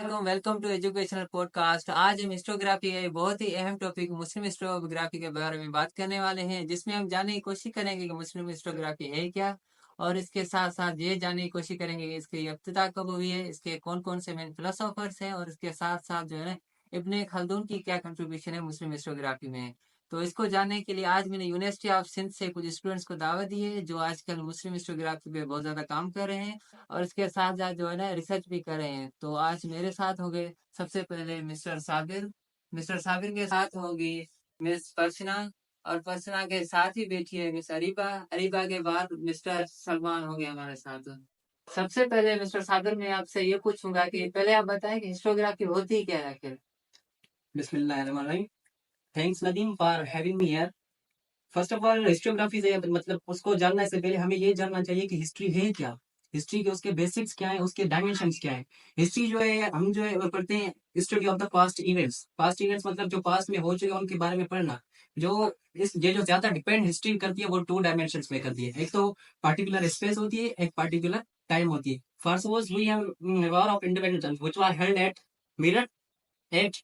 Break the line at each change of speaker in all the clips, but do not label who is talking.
Welcome to educational podcast. आज हम historiography के बहुत ही अहम टॉपिक मुस्लिम हिस्टोग्राफी के बारे में बात करने वाले हैं, जिसमें हम जानने की कोशिश करेंगे कि मुस्लिम हिस्टोग्राफी है क्या, और इसके साथ साथ ये जानने की कोशिश करेंगे कि इसकी इब्तिदा कब हुई है, इसके कौन कौन से मेन फिलोसोफर्स हैं, और इसके साथ साथ जो है ना इब्ने खल्दून की क्या कंट्रीब्यूशन है मुस्लिम हिस्टोग्राफी में। तो इसको जानने के लिए आज मैंने यूनिवर्सिटी ऑफ सिंध से कुछ स्टूडेंट्स को दावत दी है, जो आजकल मुस्लिम हिस्टोग्राफी पे बहुत ज़्यादा काम कर रहे हैं और इसके साथ साथ जो है ना रिसर्च भी कर रहे हैं। तो आज मेरे साथ हो गए सबसे पहले मिस्टर साबिर के साथ होगी मिस पर्सना, और पर्सना के साथ ही बैठी है मिस अरीबा। अरीबा के बाद मिस्टर सलमान हो गया हमारे साथ। सबसे पहले मिस्टर साबिर, मैं आपसे ये पूछूंगा कि पहले आप बताएं कि हिस्टोग्राफी होती क्या है आखिर।
बिस्मिल्लाहिर्रहमानिर्रहीम। Thanks Nadeem for having me here. First of all historiography से मतलब उसको जानने से पहले हमें ये जानना चाहिए कि हिस्ट्री है क्या, हिस्ट्री के उसके बेसिक्स क्या है, उसके डायमेंशंस क्या है। हिस्ट्री जो है हम जो है वो पढ़ते हैं study of the past events मतलब जो पास्ट में हो चुके हैं उनके बारे में पढ़ना। जो ये जो ज्यादा डिपेंड हिस्ट्री करती है वो टू डायमेंशंस में करती है। एक तो पार्टिकुलर स्पेस होती है, एक पार्टिकुलर टाइम होती है। For suppose we have war of independence which was held at Meerut at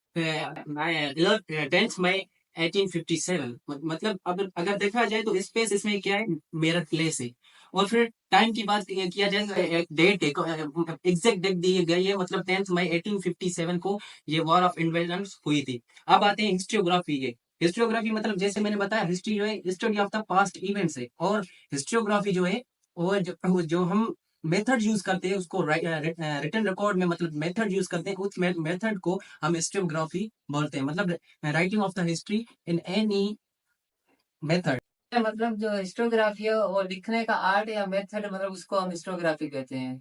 10th May 1857। मतलब अगर देखा जाए तो स्पेस इसमें क्या है, मेरा प्लेस है। और फिर टाइम की बात किया जाए तो एक डेट एग्जैक्ट डेट दी गई है, मतलब 10th मई 1857 को ये वॉर ऑफ इंडिपेंडेंस हुई थी। अब आते हैं हिस्टोग्राफी के। हिस्टोग्राफी मतलब जैसे मैंने बताया हिस्ट्री जो है study of the past events है, और हिस्टोग्राफी जो है वो जो हम मेथड यूज करते हैं उसको रिटन रिकॉर्ड में मतलब मेथड यूज करते हैं, उस मेथड को हम हिस्टोग्राफी बोलते हैं। मतलब writing of the history in any method.
मतलब जो हिस्टोग्राफी है वो लिखने का आर्ट या मेथड, मतलब उसको हम हिस्टोग्राफी कहते हैं।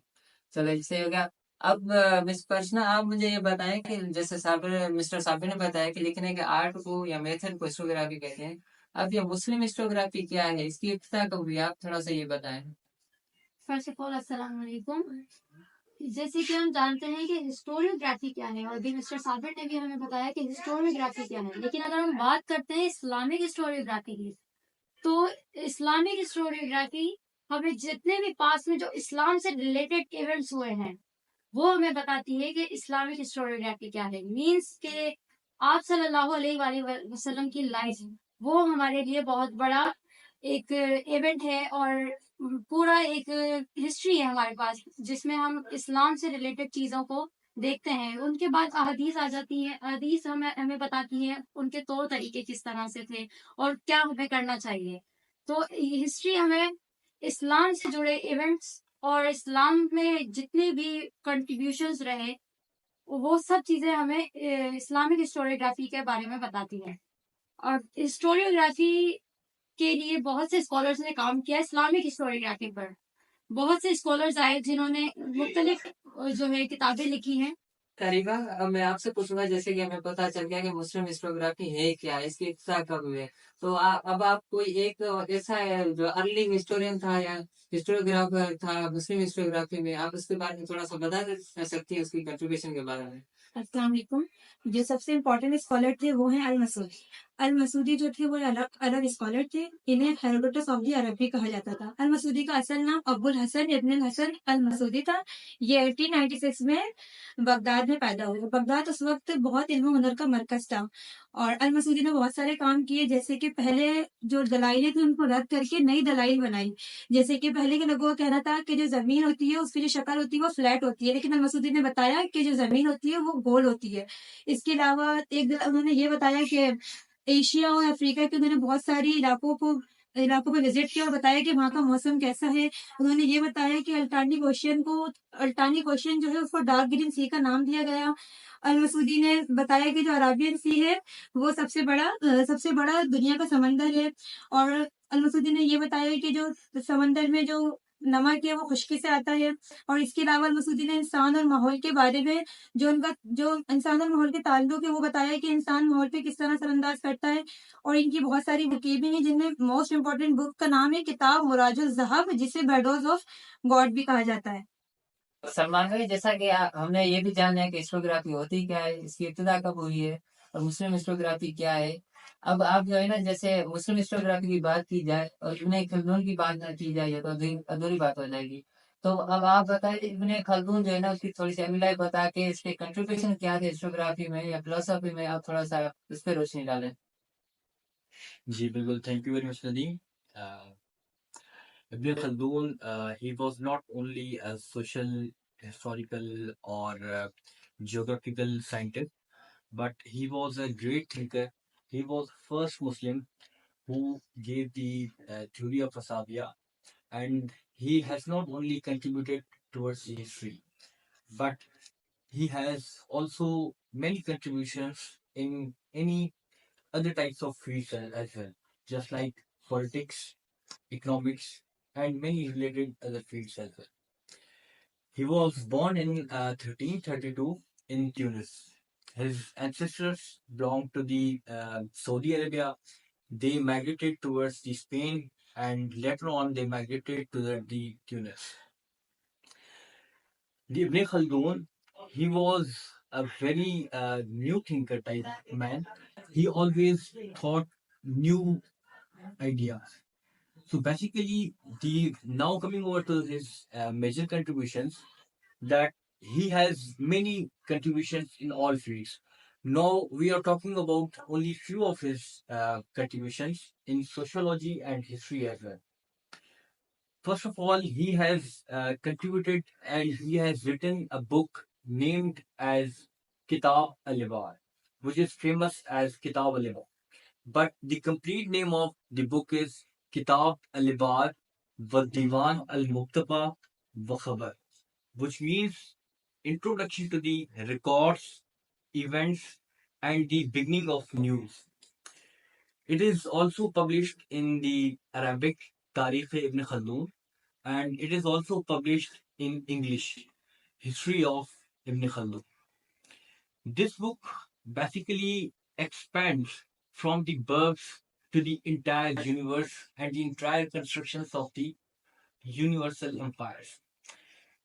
चलो इससे हो गया। अब मिस पर्सना, आप मुझे ये बताएं कि जैसे मिस्टर साबिर ने बताया कि लिखने के आर्ट को या मेथड को हिस्टोग्राफी कहते हैं। अब ये मुस्लिम हिस्टोग्राफी क्या है, इसकी इब्तिदा कब हुई, आप थोड़ा सा ये बताएं।
फर्स्ट ऑफ ऑल अस्सलाम वालेकुम। जैसे कि हम जानते हैं कि हिस्टोरियोग्राफी क्या है, और अभी मिस्टर साबिर ने भी हमें बताया कि हिस्टोरियोग्राफी क्या है, लेकिन अगर हम बात करते हैं इस्लामिक हिस्टोरियोग्राफी की, तो इस्लामिक हिस्टोरियोग्राफी हमें जितने भी पास में जो इस्लाम से रिलेटेड इवेंट्स हुए हैं वो हमें बताती है कि इस्लामिक हिस्टोरियोग्राफी क्या है। मीन्स के आप सल्लल्लाहु अलैहि वसल्लम की लाइफ वो हमारे लिए बहुत बड़ा एक इवेंट है, और पूरा एक हिस्ट्री है हमारे पास जिसमें हम इस्लाम से रिलेटेड चीज़ों को देखते हैं। उनके बाद अहदीस आ जाती है, अहदीस हमें हमें बताती है उनके तौर तरीके किस तरह से थे और क्या हमें करना चाहिए। तो हिस्ट्री हमें इस्लाम से जुड़े इवेंट्स और इस्लाम में जितने भी कंट्रीब्यूशंस रहे वो सब चीज़ें हमें इस्लामिक हिस्टोरियोग्राफी के बारे में बताती है। और हिस्टोरियोग्राफी के लिए बहुत से स्कॉलर्स ने काम किया इस्लामिक हिस्टोरियोग्राफी पर। बहुत से स्कॉलर्स आए जिन्होंने मुख्तलिफ जो है किताबें लिखी हैं।
करीबा, अब मैं आपसे पूछूंगा, जैसे कि हमें पता चल गया कि मुस्लिम हिस्टोग्राफी है क्या, इसकी इब्तिदा कब हुई है। तो अब आप कोई एक ऐसा है जो अर्ली हिस्टोरियन था या हिस्टोग्राफर था मुस्लिम हिस्टोग्राफी में, आप उसके बारे में थोड़ा सा बता सकती हैं, उसकी कंट्रीब्यूशन के बारे में।
अस्सलाम वालेकुम। जो सबसे इम्पोर्टेंट स्कॉलर थे वो हैं अल-मसूदी। अल-मसूदी जो थे वो अलग अलग स्कॉलर थे। इन्हें हेरोडोटस ऑफ द अरब भी कहा जाता था। अल-मसूदी का असल नाम अबुल हसन इब्न हसन अल-मसूदी था। ये 1896 में बगदाद में पैदा हुए। बगदाद उस वक्त बहुत इल्म हुनर का मरकज था, और अल-मसूदी ने बहुत सारे काम किए, जैसे कि पहले जो दलाइलें थी उनको रद्द करके नई दलाइल बनाई। जैसे कि पहले के लोगों का कहना था कि जो जमीन होती है उसकी जो शक्ल होती है वो फ्लैट होती है, लेकिन अल-मसूदी ने बताया कि जो जमीन होती है वो गोल होती है। इसके अलावा उन्होंने ये बताया कि एशिया और अफ्रीका के उन्होंने बहुत सारी इलाकों पे विजिट किया और बताया कि वहाँ का मौसम कैसा है। उन्होंने ये बताया कि अल्टानिक ओशियन जो है उसको डार्क ग्रीन सी का नाम दिया गया। अल-मसूदी ने बताया कि जो अराबियन सी है वो सबसे बड़ा दुनिया का समंदर है। और अल-मसूदी ने ये बताया कि जो समंदर में जो नमक है वो खुश्की से आता है। और इसके अलावा अल-मसूदी ने इंसान और माहौल के बारे में जो इंसान और माहौल के ताल्लुक है वो बताया कि इंसान माहौल पे किस तरह असरअंदाज करता है। और इनकी बहुत सारी बुकें भी हैं, जिनमें मोस्ट इम्पोर्टेंट बुक का नाम है किताब मुराजुल ज़हब, जिसे बैडोज ऑफ गॉड भी कहा जाता है।
सलमान भाई, जैसा कि हमने ये भी जाना है कि हिस्टोग्राफी होती क्या है, इसकी इब्तिदा कब हुई है, और मुस्लिम हिस्टोग्राफी क्या है। अब आप जो है ना, जैसे मुस्लिम हिस्टोग्राफी की बात की जाए और इब्ने खल्दून की बात ना की जाए तो अधूरी बात हो जाएगी। تو اب آپ بتائیے ابن خلدون جو ہے نا اس کی تھوڑی سی اپنی لائف بتا کے اس کے کنٹریبیوشن کیا تھے ہسٹوگرافی میں یا فلسفی میں، آپ تھوڑا سا اس پہ روشنی ڈالیں.
جی بالکل، thank you very much Nadeem. Ibn Khaldun, he was not only a social, historical, or geographical scientist, but he was a great thinker. He was first Muslim who gave the theory of Asabia, and he has not only contributed towards the history, but he has also many contributions in any other types of fields as well, just like politics, economics, and many related other fields as well. He was born in 1332 in Tunis. His ancestors belonged to the Saudi Arabia. They migrated towards the Spain, and later on they migrated to the Tunis. The Ibn Khaldun, he was a very new thinker type man. He always thought new ideas. So basically, the now coming over to his major contributions, that he has many contributions in all fields. Now we are talking about only few of his contributions in sociology and history as well. First of all, he has contributed and he has written a book named as Kitab al-Libar, which is famous as Kitab al-Libar. But the complete name of the book is Kitab al-Libar wa Diwan al-Muqtaba wa Khabar, which means introduction to the records, events, and the beginning of news. It is also published in the Arabic Tarikh Ibn Khaldun, and it is also published in English, History of Ibn Khaldun. This book basically expands from the birth to the entire universe and the entire constructions of the universal empires.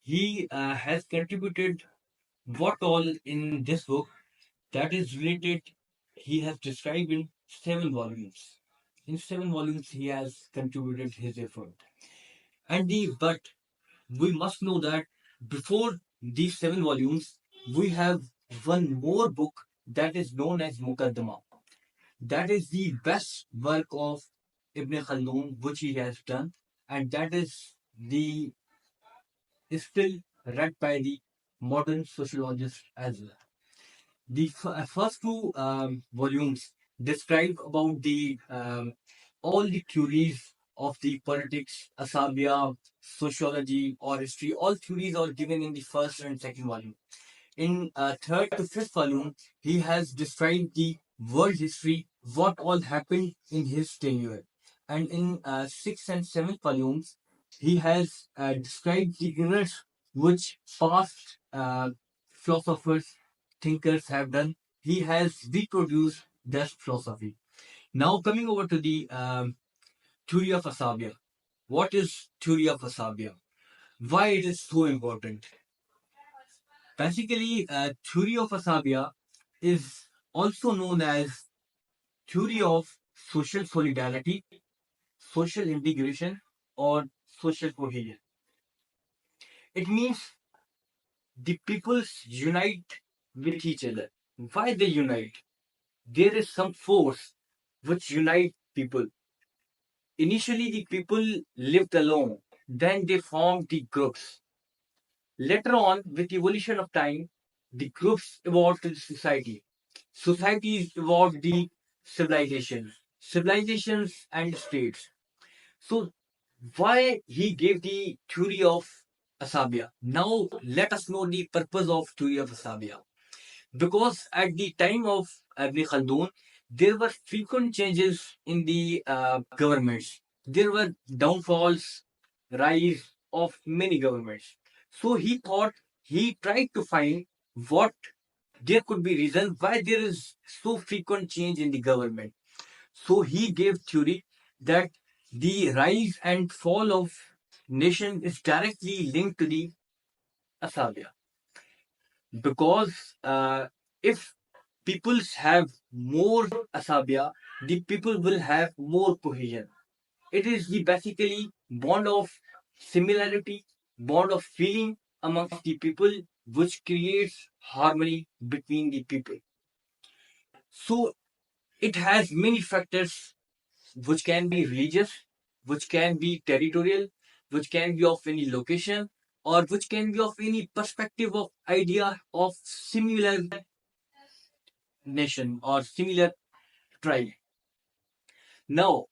He has contributed what all in this book that is related, he has described in 7 volumes. In 7 volumes, he has contributed his effort. But we must know that before these 7 volumes, we have one more book that is known as Muqaddimah. That is the best work of Ibn Khaldun which he has done, and that is still read by the modern sociologists as well. The first 2 volumes describe about the all the theories of the politics, Asabia, sociology, or history. All theories are given in the first and second volume. In third to fifth volume, he has described the world history, what all happened in his tenure. And in sixth and seventh volumes, he has described the events which past philosophers, thinkers have done. He has reproduced that philosophy. Now coming over to the theory of Asabia. What is theory of Asabia? Why it is so important? Basically, theory of Asabia is also known as theory of social solidarity, social integration, or social cohesion. It means the peoples unite with each other. Why they unite? There is some force which unite people. Initially, the people lived alone. Then they formed the groups. Later on, with evolution of time, the groups evolved to the society. Societies evolved the civilizations and states. So, why he gave the theory of Asabia? Now, let us know the purpose of theory of Asabia. Because at the time of Ibn Khaldun, there were frequent changes in the governments. There were downfalls, rise of many governments. So he tried to find what there could be reason why there is so frequent change in the government. So he gave theory that the rise and fall of nation is directly linked to the Asabia. Because if peoples have more Asabia, the people will have more cohesion. It is the basically bond of similarity bond of feeling amongst the people, which creates harmony between the people. So it has many factors, which can be religious, which can be territorial, which can be of any location, or which can be of any perspective of idea of similar nation or similar tribe. Now,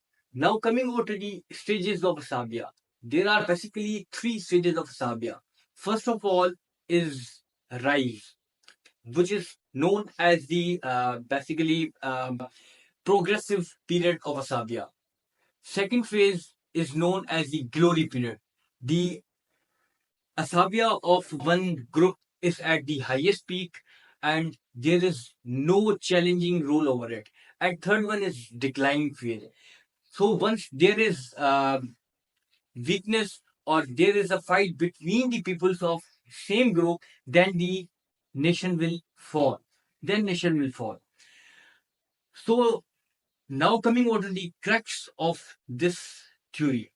coming over to the stages of Asabia, there are basically 3 stages of Asabia. First of all is rise, which is known as the basically progressive period of Asabia. Second phase is known as the glory period. The Asabia of one group is at the highest peak and there is no challenging rule over it. And third one is decline phase. So once there is weakness or there is a fight between the peoples of same group, then the nation will fall. So now coming over to the crux of this theory,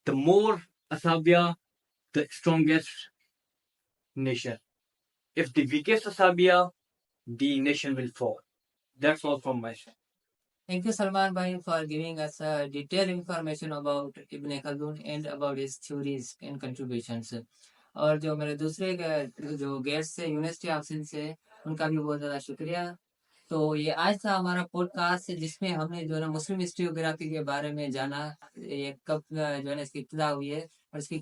the more Asabia, the strongest nation. If the weakest Asabia, the nation will fall. That's all from my side.
Thank you, Salman Bhai, for giving us detailed information about Ibn Khaldun and about his theories and contributions. और जो मेरे दूसरे जो guest से university of Sindh से उनका भी बहुत ज़्यादा शुक्रिया। तो ये आज था हमारा पॉडकास्ट जिसमें हमने जो है ना मुस्लिम हिस्ट्रियोग्राफी के बारे में जाना, ये कब जो है ना इसकी इब्तिदा हुई है और इसकी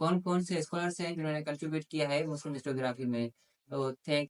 कौन कौन से स्कॉलर्स हैं जिन्होंने कंट्रीब्यूट किया है मुस्लिम हिस्टोग्राफी में। तो थैंक